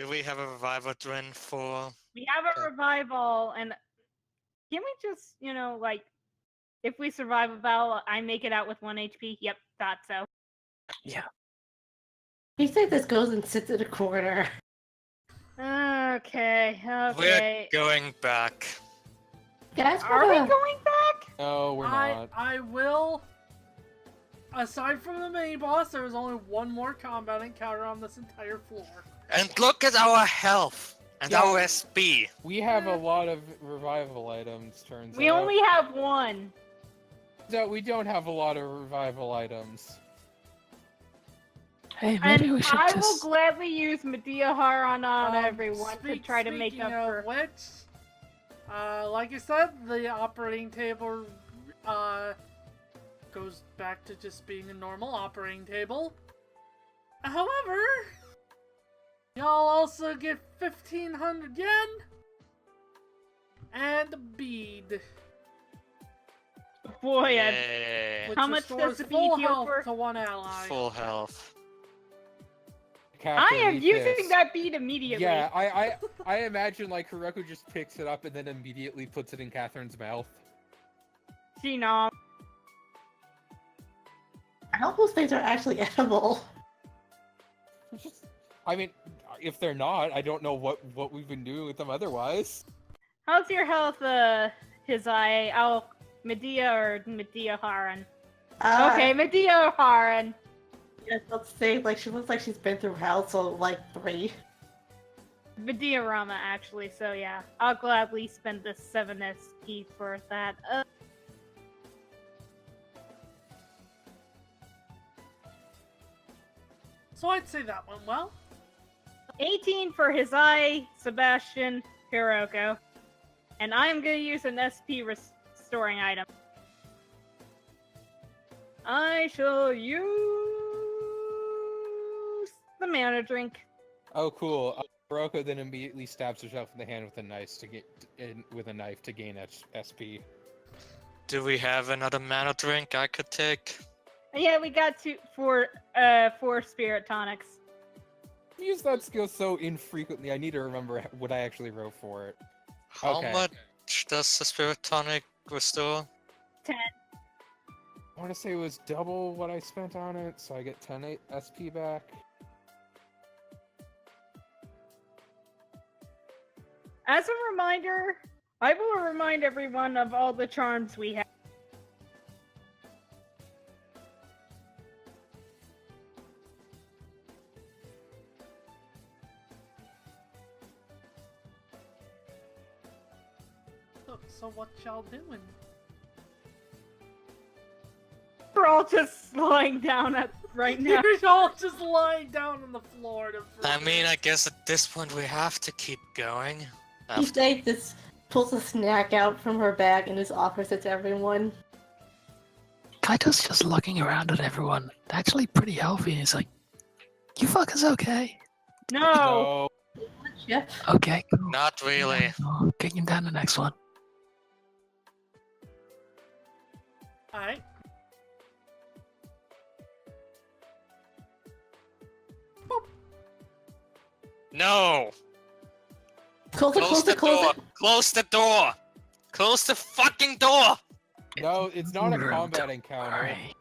Do we have a revival drink for... We have a revival, and can we just, if we survive a battle, I make it out with 1 HP? Yep, thought so. Yeah. He said this goes and sits in a corner. Okay. We're going back. Guys, Are we going back? No, we're not. I will. Aside from the mini boss, there is only one more combat encounter on this entire floor. And look at our health and Yeah. our SP. We have a lot of revival items, turns out. We only have one. No, we don't have a lot of revival items. Hey, maybe And we should I just... will gladly use Medea Haran on everyone to try to make up for... Which, like I said, the operating table goes back to just being a normal operating table. However, y'all also get 1,500 yen and a bead. Boy, Yay. Which How much restores does the full bead heal health for? to one ally. Full health. I Catherine, am eat using this. that bead immediately. Yeah, I imagine like Hiroku just picks it up and then immediately puts it in Catherine's mouth. She knows. I hope those things are actually edible. I mean, if they're not, I don't know what we've been doing with them otherwise. How's your health, Hizai? Medea or Medea Haran? Okay, Medea Haran. Yes, let's say, like, she looks like she's been through hell, so, like, 3. Medea Rama, actually, so yeah. I'll gladly spend the 7 SP for that. So I'd say that went well. 18 for Hizai, Sebastian, Hiroko. And I'm gonna use an SP restoring item. I shall use the mana drink. Oh, cool. Hiroku then immediately stabs herself in the hand with a knife to gain SP. Do we have another mana drink I could take? Yeah, we got 4 spirit tonics. I use that skill so infrequently, I need to remember what I actually wrote for it. How Okay. much does the spirit tonic restore? 10. I want to say it was double what I spent on it, so I get 10 SP back. As a reminder, I will remind everyone of all the charms we have. So what y'all doing? We're all just lying down right now. You're all just lying down on the floor to I freeze. mean, I guess at this point we have to keep going. Each day, this pulls a snack out from her bag and just offers it to everyone. Kaito's just looking around at everyone. They're actually pretty healthy. He's like, you fuckers okay? No! No. Yeah. Okay, cool. Not really. Oh, kicking down the next one. Alright. No! Close it, Close close the it, close door! it. Close the door! Close the fucking door! No, it's not a Room, combat don't encounter. worry.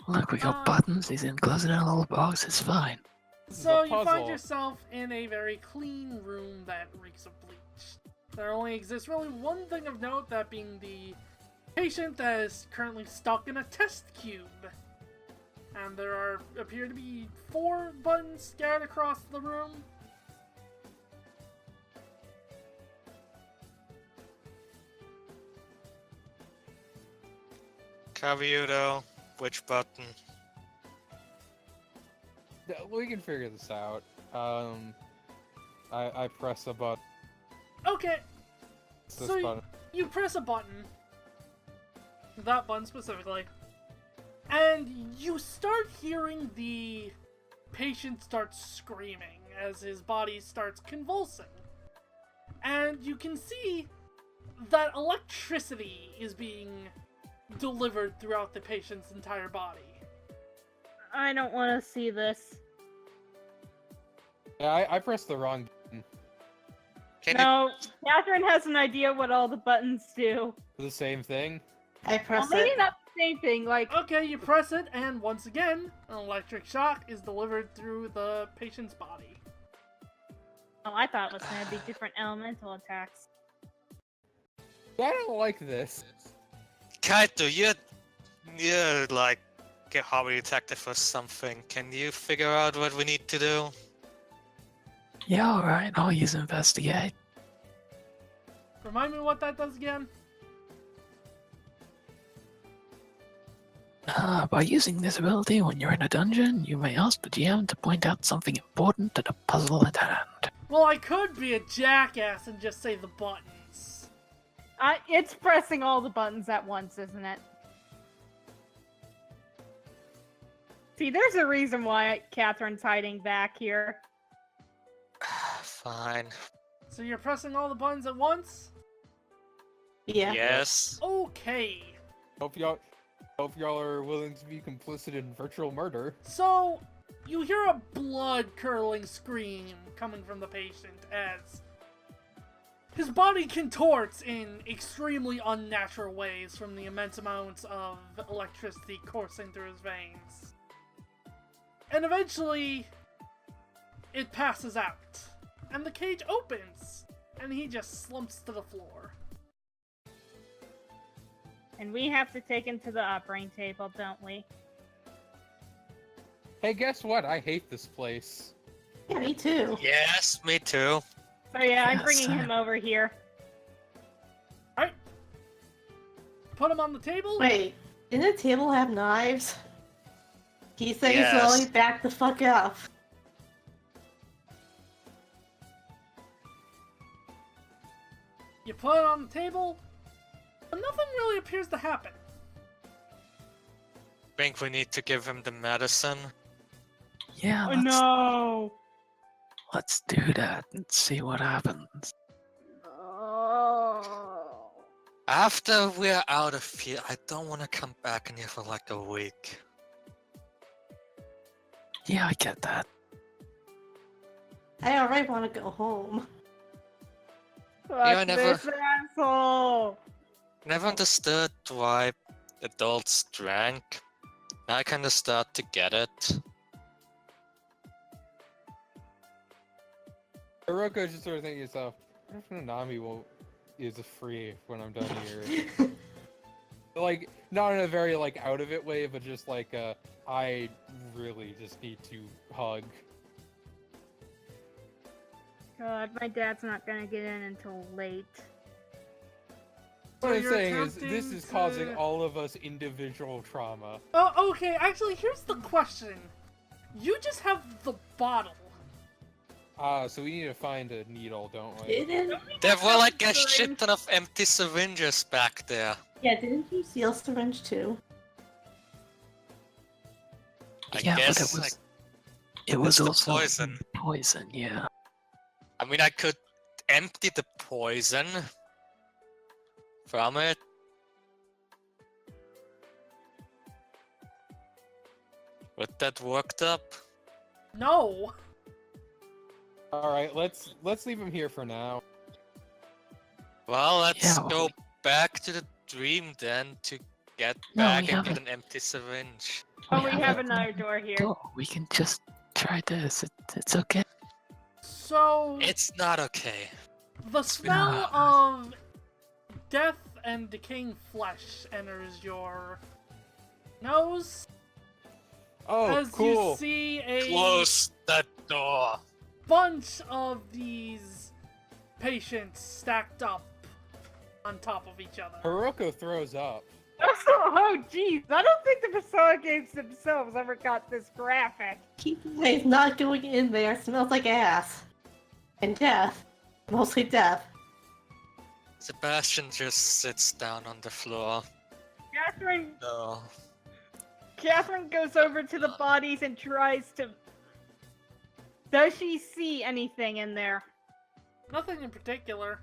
Look, we got buttons. He's in close it in a little box. It's fine. This is So a you find puzzle. yourself in a very clean room that reeks of bleach. There only exists really one thing of note, that being the patient that is currently stuck in a test cube. And there appear to be 4 buttons scattered across the room. Karyudo, which button? Yeah, we can figure this out. I press a button. Okay, This So button. you press a button, that button specifically, and you start hearing the patient start screaming as his body starts convulsing. And you can see that electricity is being delivered throughout the patient's entire body. I don't want to see this. Yeah, I pressed the wrong button. Can No, Catherine has an idea what all the buttons do. The same thing. I Well, press maybe it. not the same thing. Like, Okay, you press it, and once again, an electric shock is delivered through the patient's body. oh, I thought it was going to be different elemental attacks. I don't like this. Kaito, you're like a hobby detective or something. Can you figure out what we need to do? Yeah, alright, I'll use investigate. Remind me what that does again? By using this ability when you're in a dungeon, you may ask the GM to point out something important to the puzzle at hand. Well, I could be a jackass and just say the buttons. It's pressing all the buttons at once, isn't it? See, there's a reason why Catherine's hiding back here. Fine. So you're pressing all the buttons at once? Yeah. Yes. Okay. Hope y'all are willing to be complicit in virtual murder. So, you hear a blood-curdling scream coming from the patient as his body contorts in extremely unnatural ways from the immense amounts of electricity coursing through his veins. And eventually, it passes out, and the cage opens, and he just slumps to the floor. And we have to take him to the operating table, don't we? Hey, guess what? I hate this place. Yeah, me too. Yes, me too. So yeah, I'm Yes, bringing sir. him over here. Alright. Put him on the table. Wait, didn't the table have knives? He's saying Yes. slowly back the fuck up. You put it on the table, but nothing really appears to happen. Think we need to give him the medicine. Yeah, Oh no! let's do that and see what happens. Oh. After we're out of here, I don't want to come back in here for like a week. Yeah, I get that. I already want to go home. Fuck I never- this asshole! Never understood why adults drank. Now I kinda start to get it. Hiroko just sort of thinking to yourself, what if Nanami is free when I'm done here? Like, not in a very, like, out of it way, but just like, I really just need to hug. God, my dad's not gonna get in until late. So What I'm you're saying is, this attempting is causing to- all of us individual trauma. Oh, okay, actually, here's the question. You just have the bottle. So we need to find a needle, don't we? Didn't? There were like a Syringe. shit ton of empty syringes back there. Yeah, didn't you steal syringe too? I Yeah, but guess it was- like, It was It's the also poison. Poison, yeah. I mean, I could empty the poison from it. Would that worked up? No. Alright, let's leave him here for now. Well, let's Yeah, well, go back to the dream then to get No, back we and get haven't. an empty syringe. Oh, we have a another door here. door. We can just try this. It's okay. So, It's not okay. the smell of death and decaying flesh enters your nose Oh, as cool. you see a Close the door. bunch of these patients stacked up on top of each other. Hiroko throws up. Oh, jeez. I don't think the Persona games themselves ever got this graphic. Keep away, not going in there. It smells like ass. And death. Mostly death. Sebastian just sits down on the floor. No. Catherine goes over to the bodies and tries to... Does she see anything in there? Nothing in particular.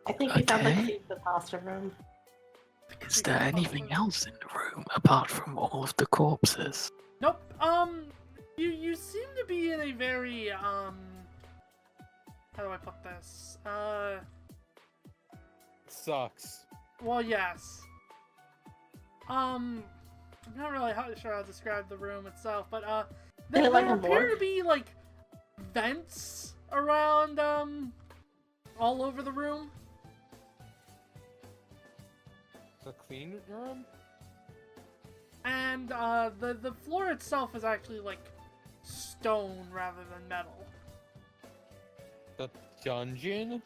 I think we found the Okay. creep pasta room. The Is there secret anything boxes. else in the room apart from all of the corpses? Nope. You seem to be in a very how do I put this? Sucks. Well, yes. I'm not really sure how to describe the room itself, but Is it like there a appear morgue? to be like vents around all over the room. The clean room? And the floor itself is actually like stone rather than metal. The dungeon?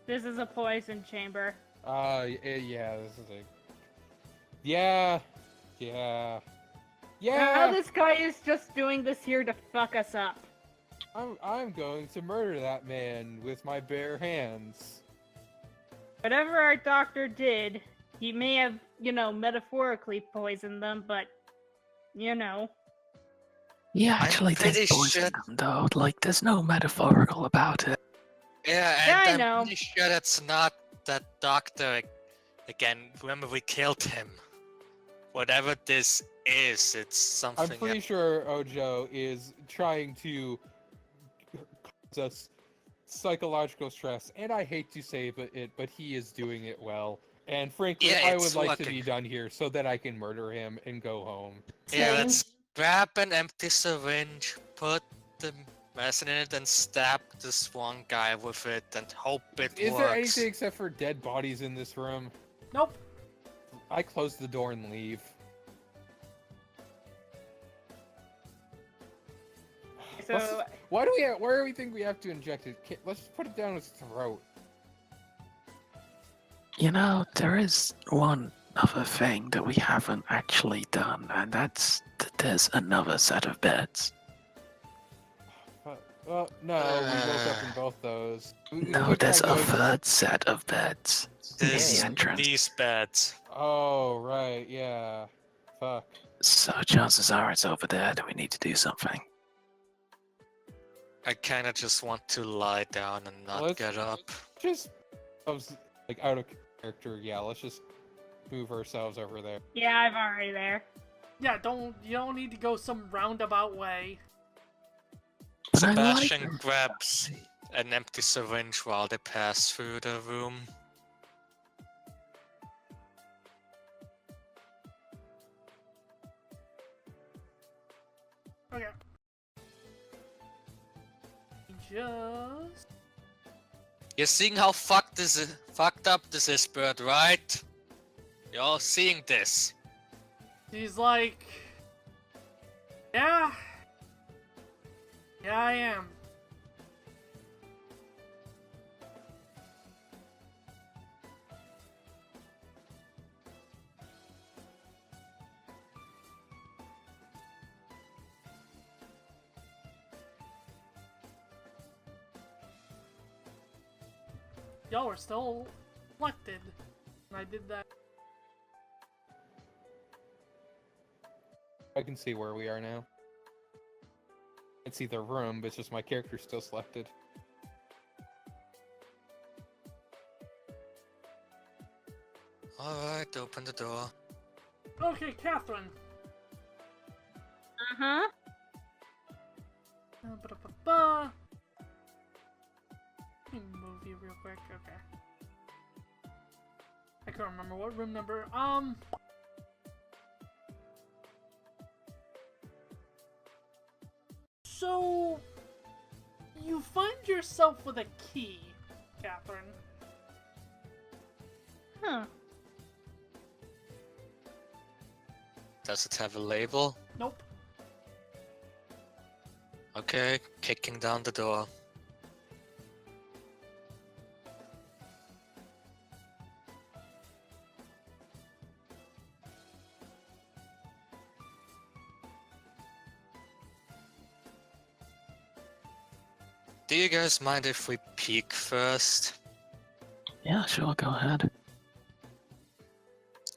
This is a poison chamber. Yeah, this is a... Yeah. Now Yeah! this guy is just doing this here to fuck us up. I'm going to murder that man with my bare hands. Whatever our doctor did, he may have, metaphorically poisoned them, but, He I'm actually did pretty poison sure- them, though. Like, there's no metaphorical about it. Yeah, Yeah, I and know. I'm pretty sure that's not that doctor again. Remember, we killed him. Whatever this is, it's something. I'm pretty sure Ojo is trying to cause us psychological stress, and I hate to say it, but he is doing it well. And frankly, Yeah, I it's would like to working. be done here so that I can murder him and go home. Yeah, Same. let's grab an empty syringe, put the medicine in it, and stab this one guy with it, and hope it Is works. there anything except for dead bodies in this room? Nope. I close the door and leave. So, Why do we think we have to inject it? Let's just put it down his throat. You know, there is one other thing that we haven't actually done, and that's that there's another set of beds. Well, no, we woke up in both those. No, We there's tried a going- third set of beds in This- the entrance. These beds. Oh, right, yeah. Fuck. So chances are it's over there that we need to do something. I kinda just want to lie down and not Let's- get up. Just, I was like out of character. Yeah, let's just move ourselves over there. yeah, I'm already there. Yeah, you don't need to go some roundabout way. But I like Sebastian them. grabs an empty syringe while they pass through the room. Okay. Just You're seeing how fucked up this is, Bird, right? You're all seeing this. he's like, yeah, I am. Y'all are still elected, and I did that. I can see where we are now. It's either room, but it's just my character's still selected. Alright, open the door. Okay, Catherine. Uh-huh. Ba-da-ba-ba. Let me move you real quick. Okay. I can't remember what room number. So you find yourself with a key, Catherine. Huh. Does it have a label? Nope. Okay, kicking down the door. Do you guys mind if we peek first? Yeah, sure, go ahead.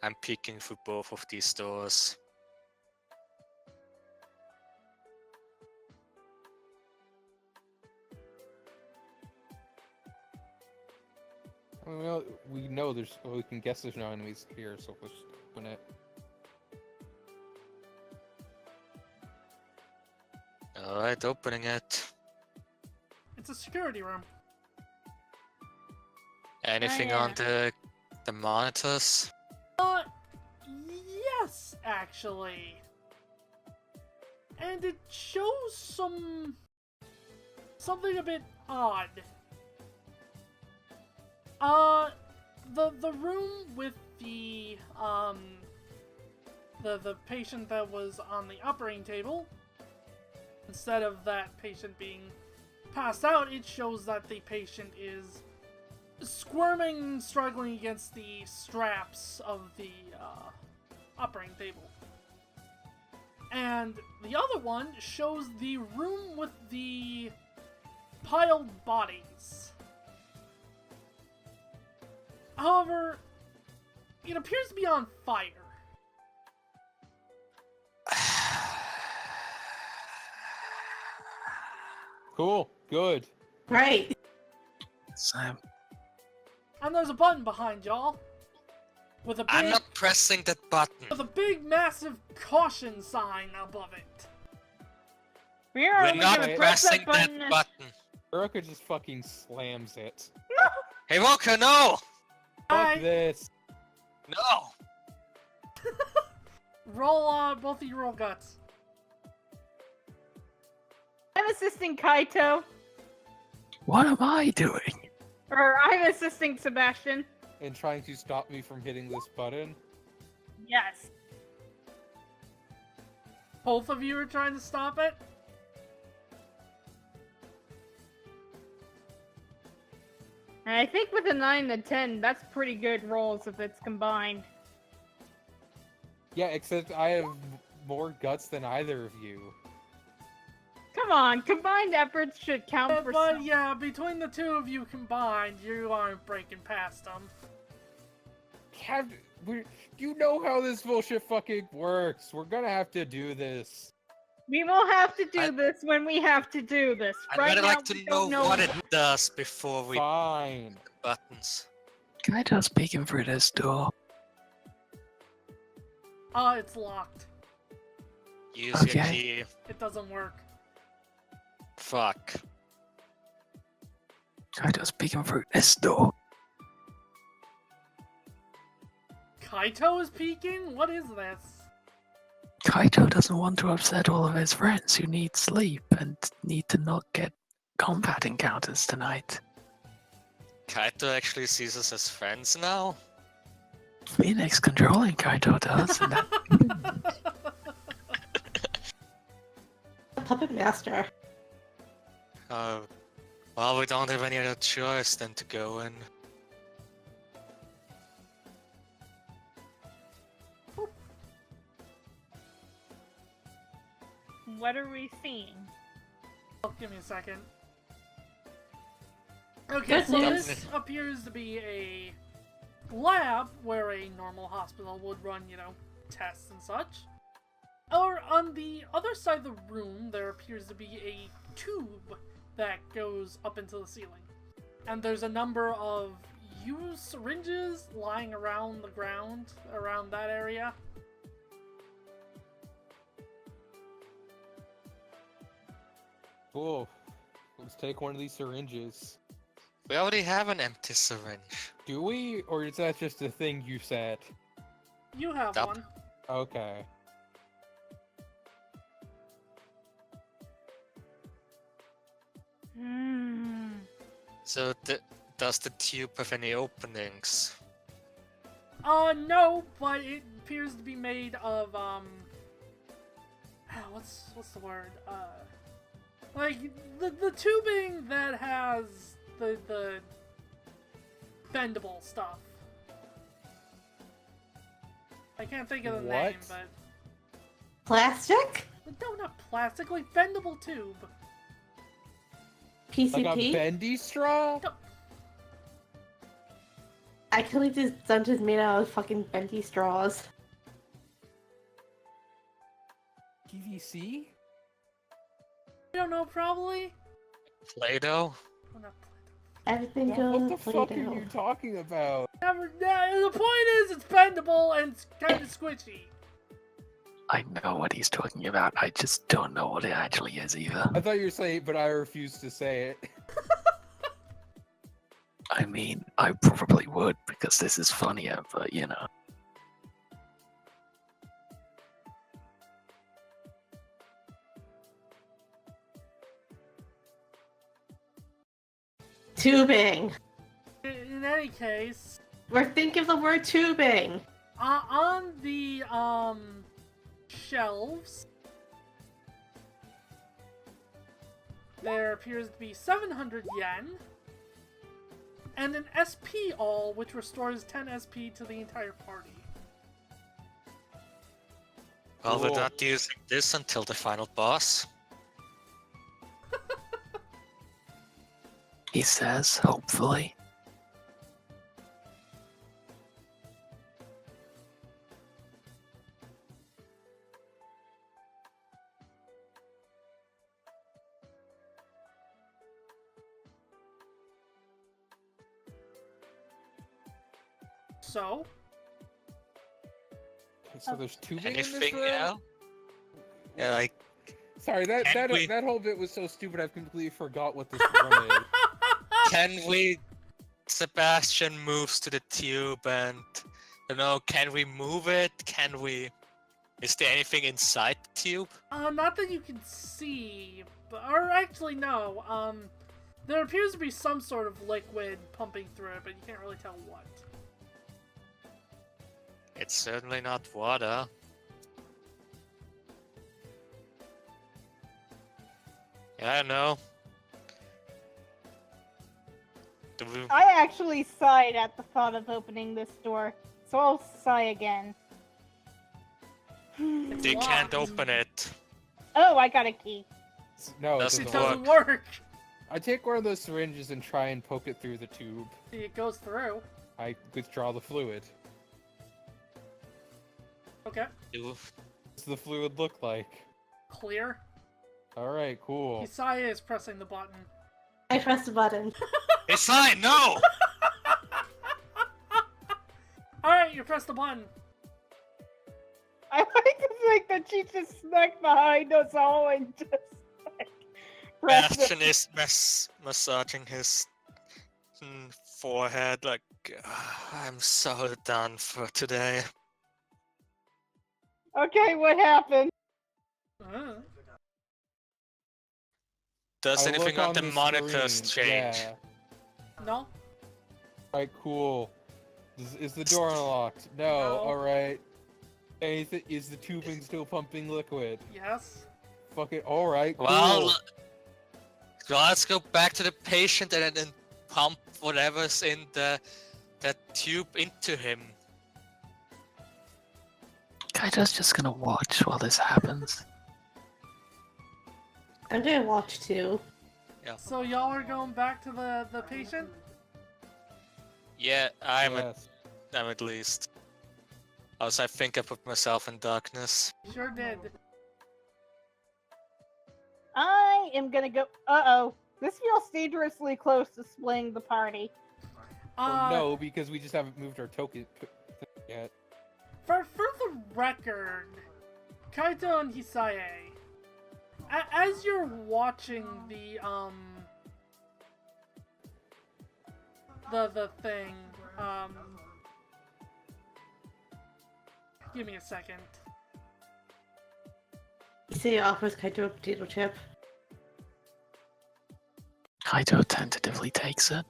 I'm peeking through both of these doors. Well, we know we can guess there's no enemies here, so let's open it. Alright, opening it. It's a security room. Anything yeah. on the monitors? Yes, actually. And it shows something a bit odd. The room with the patient that was on the operating table, instead of that patient being passed out, it shows that the patient is squirming, struggling against the straps of the operating table. And the other one shows the room with the piled bodies. However, it appears to be on fire. Cool. Good. Right. Sam, And there's a button behind y'all. With a big, I'm not pressing that button. with a big, massive caution sign above it. We're We're only not gonna press pressing that button. that button. Uruka just fucking slams it. Hey, Walker, no! Hi. Fuck this. No! Roll, both of you roll guts. I'm assisting Kaito, what am I doing? or I'm assisting Sebastian. And trying to stop me from hitting this button. Yes. Both of you are trying to stop it? And I think with a 9 and a 10, that's pretty good rolls if it's combined. Yeah, except I have more guts than either of you. Come on, combined efforts should count for But some. yeah, between the two of you combined, you aren't breaking past them. You know how this bullshit fucking works. We're gonna have to do this. We will have to do I- this when we have to do this. I'd Right rather now, like to we know don't what it does before we Fine. buttons. Can I just peek in through this door? It's locked. Use your Okay. key. It doesn't work. Fuck. Can I just peek in through this door? Kaito is peeking? What is this? Kaito doesn't want to upset all of his friends who need sleep and need to not get combat encounters tonight. Kaito actually sees us as friends now? Phoenix controlling Kaito does, and that Puppet Master. Well, we don't have any other choice than to go in. What are we seeing? Oh, give me a second. Okay, Good so news. this appears to be a lab where a normal hospital would run, tests and such. Or on the other side of the room, there appears to be a tube that goes up into the ceiling. And there's a number of used syringes lying around the ground, around that area. Cool. Let's take one of these syringes. We already have an empty syringe. Do we? Or is that just a thing you said? You have Stop. one. Okay. Hmm. So, does the tube have any openings? No, but it appears to be made of, what's the word? Like, the tubing that has the bendable stuff. I can't think of the name, What? but... Plastic? No, not plastic, like bendable tube. PCP? Like a bendy straw? I can believe this dungeon's made out of fucking bendy straws. PVC? I don't know, probably? Play-Doh? Oh, not Everything What goes the fuck are you talking about? The point is, it's bendable and it's kind of squishy. I know what he's talking about. I just don't know what it actually is either. I thought you were saying, but I refuse to say it. I mean, I probably would because this is funnier, but you know. Tubing. In any case, We're thinking of the word tubing. on the shelves, there appears to be 700 yen and an SP all, which restores 10 SP to the entire party. Well, we're Cool. not using this until the final boss. He says, hopefully. So, So there's tubing in this Anything room? else? Yeah, like, Sorry, that Can we- that whole bit was so stupid. I completely forgot what this room is. can we... Sebastian moves to the tube and... You know, can we move it? Can we... Is there anything inside the tube? not that you can see, or actually no, there appears to be some sort of liquid pumping through it, but you can't really tell what. It's certainly not water. Yeah, I don't know. Do we... I actually sighed at the thought of opening this door, so I'll sigh again. They can't open it. Oh, I got a key. No, it Doesn't It doesn't doesn't work. I take one of those syringes and try and poke it through the tube. It goes through. I withdraw the fluid. Okay, Do- What's the fluid look like? clear. Alright, cool. Isaiah is pressing the button. I pressed the button. It's fine, no! Alright, you press the button. I like to think that she just snuck behind us all and just like pressed the- Bastion is massaging his forehead like, I'm so done for today. Okay, what happened? Uh, Does I anything look on the monitors screen, change? Yeah. no? Alright, cool. Is the door unlocked? No. No. Alright. Is the tubing still pumping liquid? Yes. Fuck it. Alright, cool. Well, let's go back to the patient and then pump whatever's in that tube into him. Kaito's just gonna watch while this happens. I'm gonna watch too. So y'all are going back to the patient? Yeah, Yes. I'm at least. Also, I think I put myself in darkness. Sure did. I am gonna go. Uh-oh. This feels dangerously close to splitting the party. Or no, because we just haven't moved our token yet. For the record, Kaito and Hisaye, as you're watching the thing, give me a second. Isaiah offers Kaito a potato chip. Kaito tentatively takes it.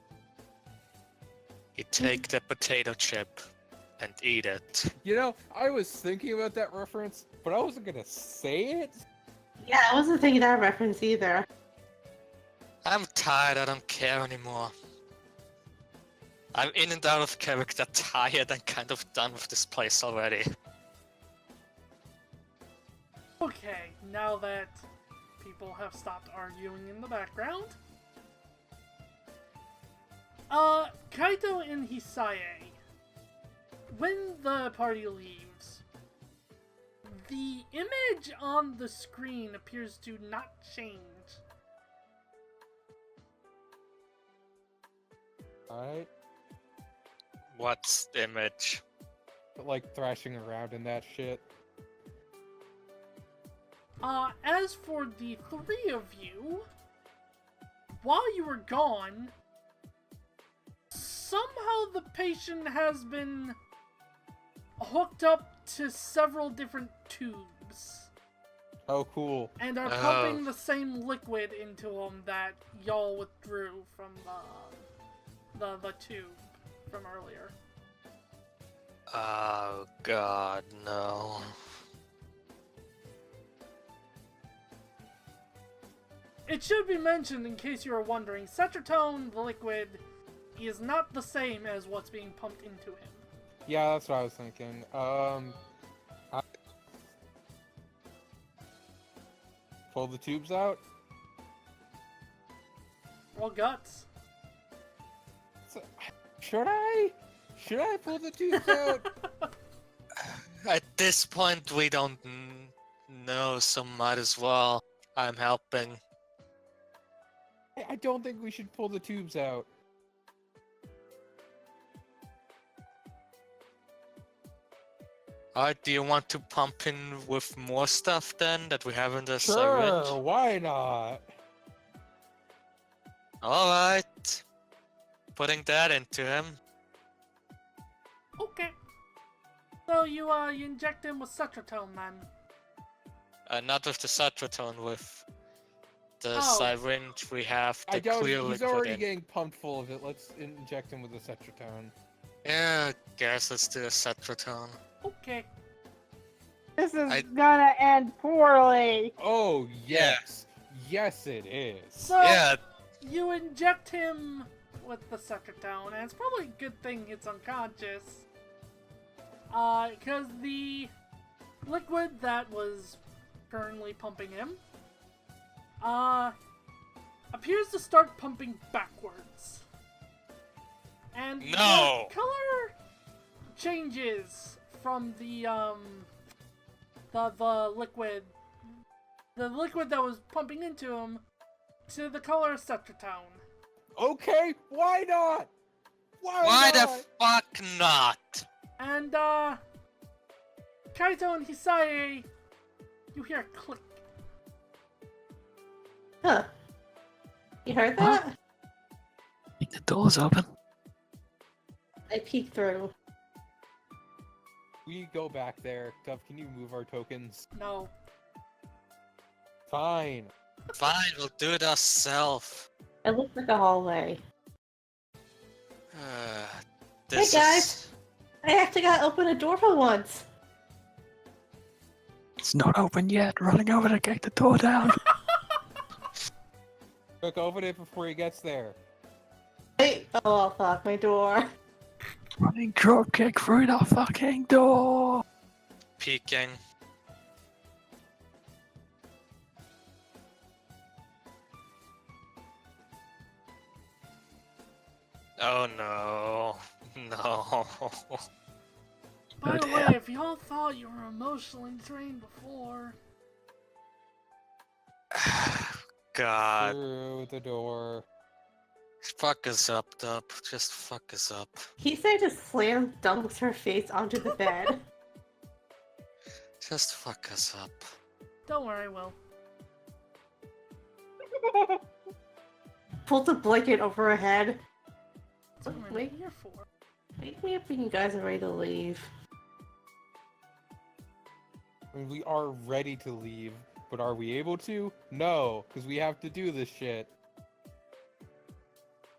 You take the potato chip and eat it. You know, I was thinking about that reference, but I wasn't gonna say it. Yeah, I wasn't thinking that reference either. I'm tired, I don't care anymore. I'm in and out of character, tired and kind of done with this place already. Okay, now that people have stopped arguing in the background, Kaito and Hisaye, when the party leaves, the image on the screen appears to not change. Alright? What's the image? Like thrashing around in that shit. As for the three of you, while you were gone, somehow the patient has been hooked up to several different tubes. Oh, cool. And are Oh. pumping the same liquid into them that y'all withdrew from the tube from earlier. Oh god, no. It should be mentioned, in case you were wondering, Cetratone, the liquid, is not the same as what's being pumped into him. Yeah, that's what I was thinking. Pull the tubes out? Roll guts. Should I? Should I pull the tubes out? At this point, we don't know, so might as well. I'm helping. I don't think we should pull the tubes out. Alright, do you want to pump in with more stuff then that we have in the Sure, syringe? why not? Alright. Putting that into him. Okay. So you inject him with Cetratone then. Not with the Cetratone, with the Oh. syringe we have I the don't. clear He's liquid already in. getting pumped full of it. Let's inject him with the Cetratone. Yeah, guess let's do a Cetratone. Okay. This is I- gonna end poorly. Oh yes, yes it is. So Yeah, you inject him with the Cetratone, and it's probably a good thing it's unconscious. Because the liquid that was currently pumping him, appears to start pumping backwards. And No! the color changes from the liquid that was pumping into him to the color of Cetratone. Okay, why not? why the not? fuck not? And, Kaito and Hisae, you hear a click. Huh. You heard Huh? that? I think the door's open. I peeked through. We go back there. Dove, can you move our tokens? No. Fine. Fine, we'll do it ourselves. It looks like a hallway. This guys. I actually got to open a door for once. It's not open yet. Running over to kick the door down. Quick, open it before he gets there. Wait. Oh, fuck, my door. Running drop kick through the fucking door. peeking. Oh no. No. By Oh, the dear. way, if y'all thought you were emotionally drained before, God. Through the door. Fuck us up, Dub. Just fuck us up. He said to slam dunks her face onto the bed. Just fuck us up. don't worry, Will. Pulled the blanket over her head. That's what we're Wait. here for. Wake me up when you guys are ready to leave. I mean, we are ready to leave, but are we able to? No, because we have to do this shit.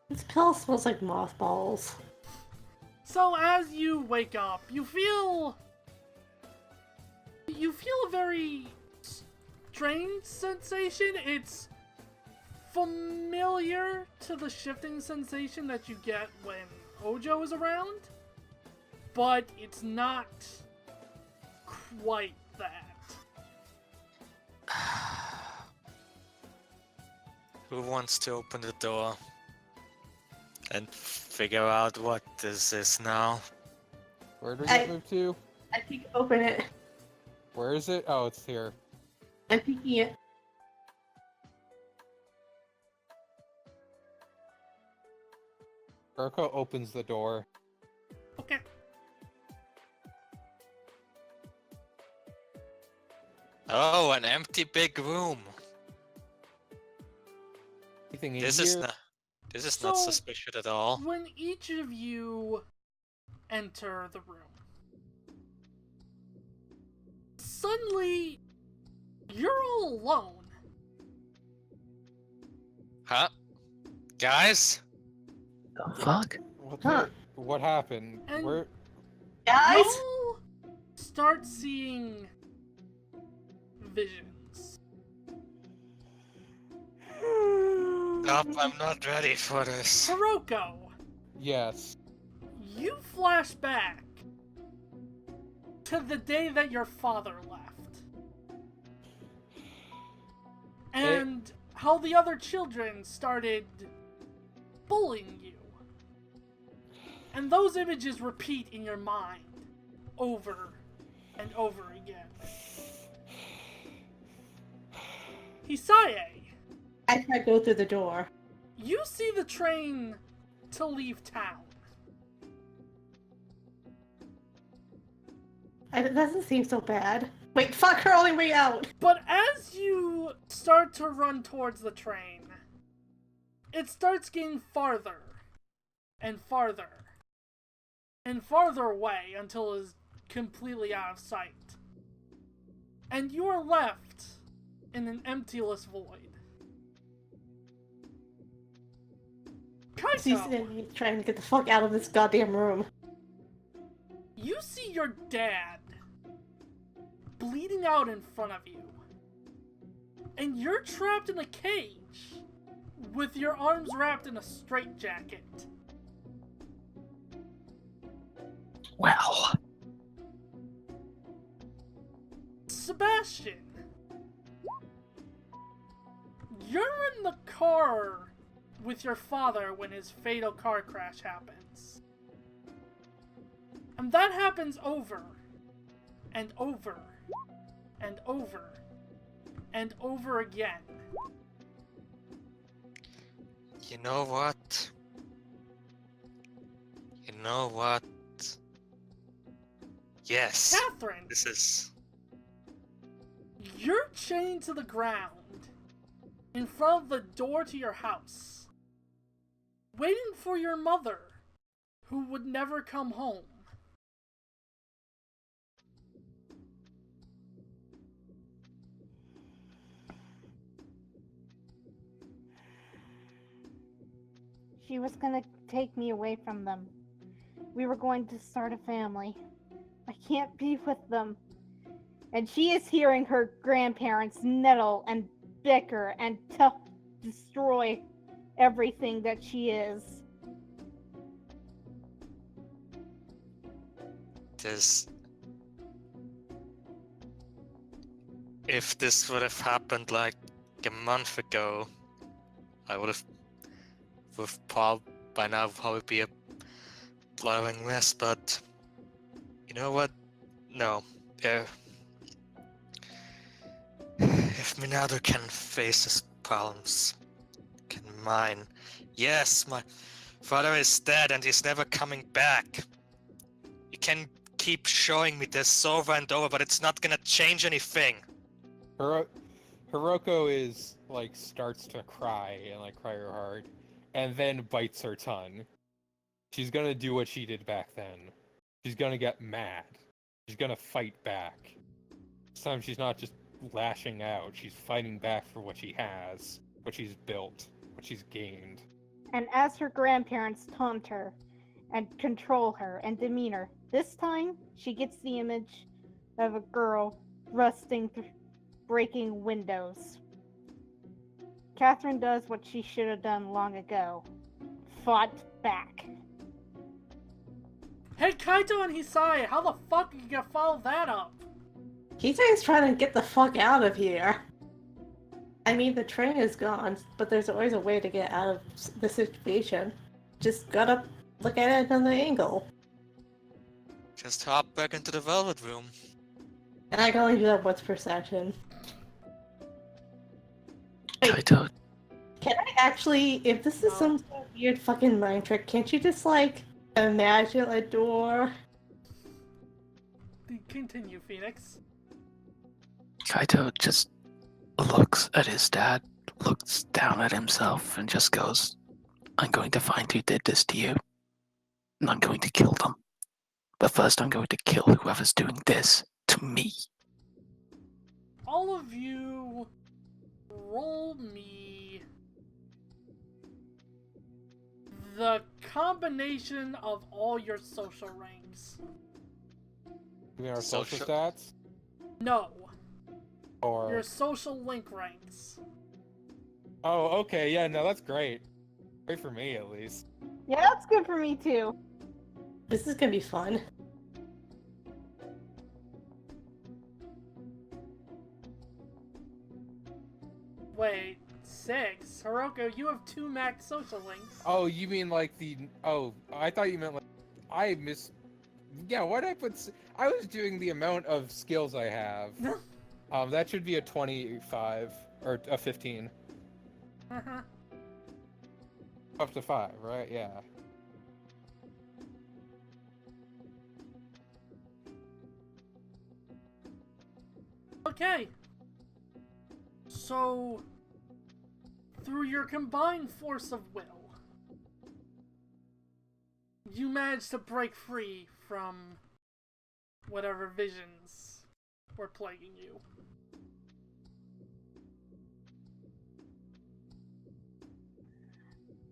This pill smells like mothballs. So as you wake up, you feel a very strange sensation. It's familiar to the shifting sensation that you get when Ojo is around, but it's not quite that. Who wants to open the door and figure out what this is now? Where do we I- get moved to? I peek open it. Where is it? Oh, it's here. I'm peeking it. Urko opens the door. Okay. Oh, an empty big room. Anything in This here? is not. This is not So- suspicious at all. When each of you enter the room, suddenly you're all alone. Huh? Guys? The fuck? Huh. What happened? And- Where? Guys? Y'all start seeing visions. Nope, I'm not ready for this. Hiroko, Yes. you flash back to the day that your father left. And how the other children started bullying you. And those images repeat in your mind over and over again. Hisaye, I try to go through the door. you see the train to leave town. It doesn't seem so bad. Wait, fuck her only way out! But as you start to run towards the train, it starts getting farther and farther and farther away until it is completely out of sight. And you are left in an emptyless void. She's Kaito, trying to get the fuck out of this goddamn room. you see your dad bleeding out in front of you. And you're trapped in a cage with your arms wrapped in a straitjacket. Well, Sebastian, you're in the car with your father when his fatal car crash happens. And that happens over and over and over and over again. You know what? You know what? Yes. Catherine, This is. you're chained to the ground in front of the door to your house, waiting for your mother, who would never come home. She was gonna take me away from them. We were going to start a family. I can't be with them. And she is hearing her grandparents nettle and bicker and destroy everything that she is. This. If this would have happened like a month ago, I would have by now probably be a blowing mess, but you know what? No. If Minato can face his problems, can mine. Yes, my father is dead and he's never coming back. You can keep showing me this over and over, but it's not gonna change anything. Hiroko is like starts to cry and like cry her heart, and then bites her tongue. She's gonna do what she did back then. She's gonna get mad. She's gonna fight back. This time she's not just lashing out. She's fighting back for what she has, what she's built, what she's gained. And as her grandparents taunt her and control her and demean her, this time she gets the image of a girl rusting through breaking windows. Catherine does what she should have done long ago. Fought back. Hey, Kaito and Hisae, how the fuck are you gonna follow that up? Hisae's trying to get the fuck out of here. I mean, the train is gone, but there's always a way to get out of the situation. Just gotta look at it another angle. Just hop back into the Velvet Room. And I can only do that once per session. Wait, Kaito, can I actually, if this is No. some sort weird fucking mind trick. Can't you just, like, imagine a door? Continue, Phoenix. Kaito just looks at his dad, looks down at himself, and just goes, I'm going to find who did this to you, and I'm going to kill them. But first I'm going to kill whoever's doing this to me. All of you, roll me the combination of all your social ranks. You mean our social Social- stats? No, Or your social link ranks. oh, okay, yeah, no, that's great. Great for me, at least. Yeah, that's good for me too. This is gonna be fun. Wait, 6? Hiroko, you have 2 max social links. Oh, you mean like the? Oh, I thought you meant like I Yeah, why did I put? I was doing the amount of skills I have. That should be a 25 or a 15. Up to 5, right? Yeah. Okay. So, through your combined force of will, you managed to break free from whatever visions were plaguing you.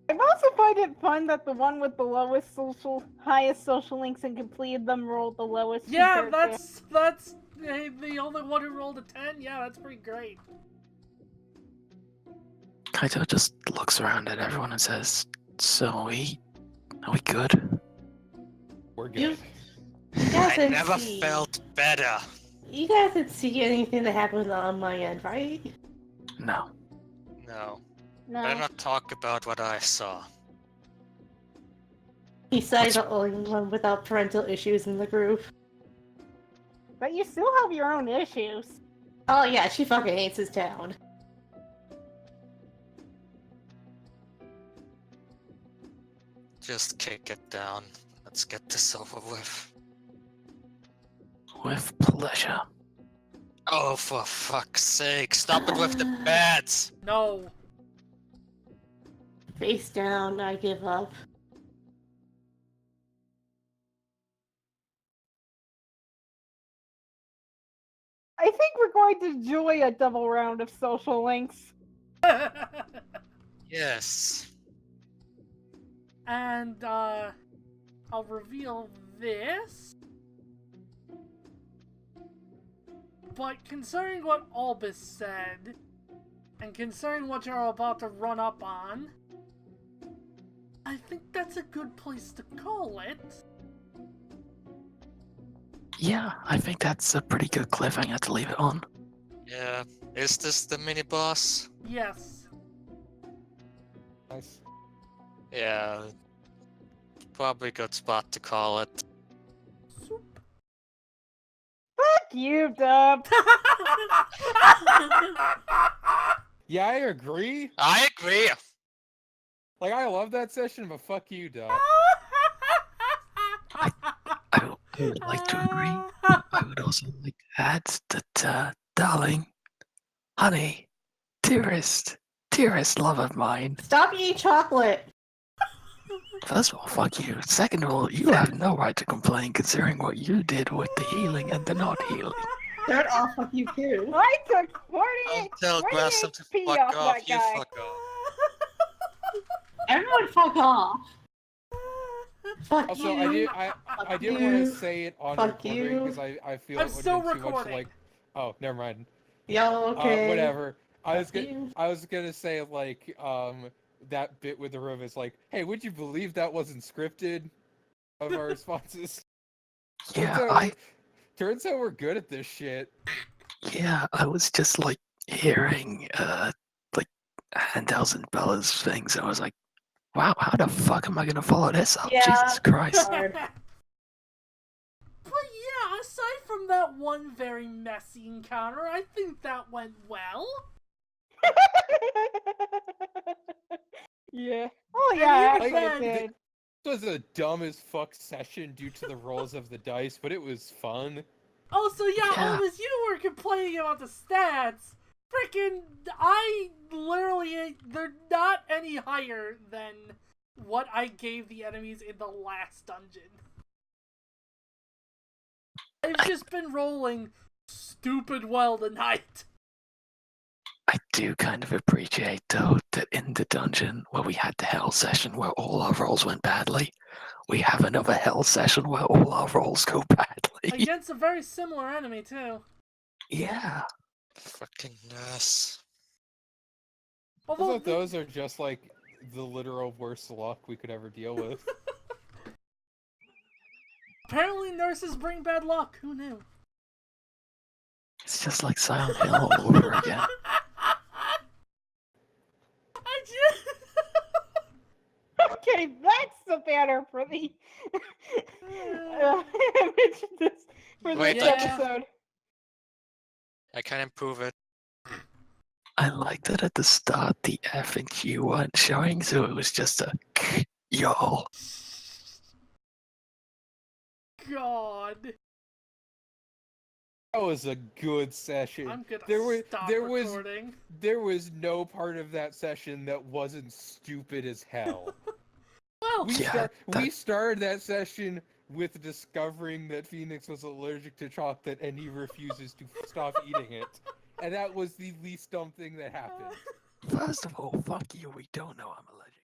I also find it fun that the one with the highest social links and completed them rolled the lowest. Yeah, compared to- that's the only one who rolled a 10. Yeah, that's pretty great. Kaito just looks around at everyone and says, so are we good? We're You, good. you guys I didn't never see. felt better. You guys didn't see anything that happened on my end, right? No. No. No. Better not talk about what I saw. He's the only one without parental issues in the group. But you still have your own issues. Oh yeah, she fucking hates his town. Just kick it down. Let's get this over with. With pleasure. Oh, for fuck's sake. Stop it with the bats. No. Face down, I give up. I think we're going to enjoy a double round of social links. Yes. And, I'll reveal this. But considering what Albus said, and considering what you're about to run up on, I think that's a good place to call it. Yeah, I think that's a pretty good cliffhanger to leave it on. Yeah. Is this the mini boss? Yes. Nice. Yeah. Probably a good spot to call it. Soup. Fuck you, Dub. Yeah, I agree. I agree. Like, I love that session, but fuck you, Doc. I would like to agree. I would also like to add that, darling, honey, dearest love of mine. Stop eating chocolate! First of all, fuck you. Second of all, you have no right to complain considering what you did with the healing and the not healing. Third off, fuck you too. I took I'll 48 tell 48 Grassam to HP fuck off off. that You guy. fuck off. Everyone fuck off. Fuck Also, you. I didn't want to say it on Fuck recording you. because I feel I'm it would still have been too much recording. like. Oh, never mind. Yo, okay. Whatever. I Fuck you. was gonna say like that bit with the room is like, hey, would you believe that wasn't scripted? Of our responses. Yeah, Turns out we're good at this shit. I was just like hearing like Handel's and Bella's things, and I was like, wow, how the fuck am I gonna follow this up? Yeah. Jesus Christ. Hard. But yeah, aside from that one very messy encounter, I think that went well. Yeah. Oh And yeah, even actually then- it did. This was a dumb as fuck session due to the rolls of the dice, but it was fun. Oh, so yeah, Yeah. Otis, you were complaining about the stats. Freaking, I literally, they're not any higher than what I gave the enemies in the last dungeon. I've just been rolling stupid well tonight. I do kind of appreciate, though, that in the dungeon where we had the hell session where all our rolls went badly, we have another hell session where all our rolls go badly. Against a very similar enemy, too. Yeah. Fucking nurse. I Although, thought those are just like the literal worst luck we could ever deal with. apparently nurses bring bad luck. Who knew? It's just like Silent Hill all over again. I just... Okay, that's the banner for the image for Wait, this like- episode. I can improve it. I liked that at the start the F and Q weren't showing, so it was just a y'all. God. That was a good session. I'm gonna There stop was recording. there was no part of that session that wasn't stupid as hell. Well, We started that session with discovering that Phoenix was allergic to chocolate and he refuses to stop eating it. And that was the least dumb thing that happened. First of all, fuck you, we don't know I'm allergic